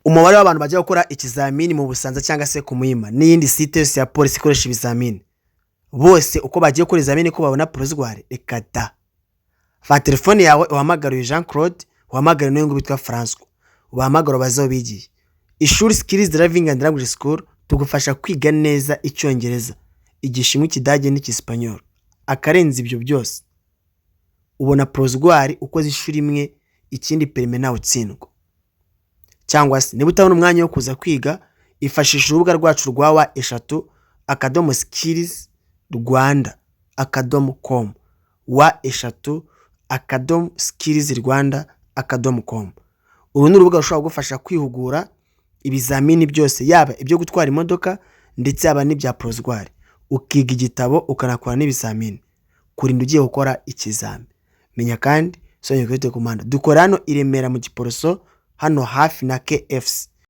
umubare w'abantu bajya gukora ikizamini mu Busanza cyangwa se ku Muhima n'iyindi site yose ya polisi ikoresha ibizamini, bose uko bagiye gukora ibizamini ko babona provisoire, reka da. Fa telefone yawe uhamagara Jean Claude, uhamagara n'uyu bitwa François, ubahamagara bazaho bigiye. Ishuri Skills Driving and Language School tugufasha kwiga neza Icyongereza, Igishinwa, Ikidage n'Icyesipanyol. Akarenza ibyo byose ubona provisoire ukoze ishuri imwe, ikindi perime nawe utsindwa. Cyangwa se niba utabona umwanya wo kuza kwiga, ifashisha urubuga rwacu rwa wa@skillsrwanda.com wa@skillsrwanda.com. Uru ni urubuga rushobora gufasha kwihugura ibizamini byose, yaba ibyo gutwara imodoka ndetse yaba n'ibya provisoire, ukiga igitabo ukanakora n'ibizamini kurinda ugiye gukora ikizami. Menya kandi Sonia Kwete Komanda dukora hano i Remera mu Giporoso, hano hafi na KFC.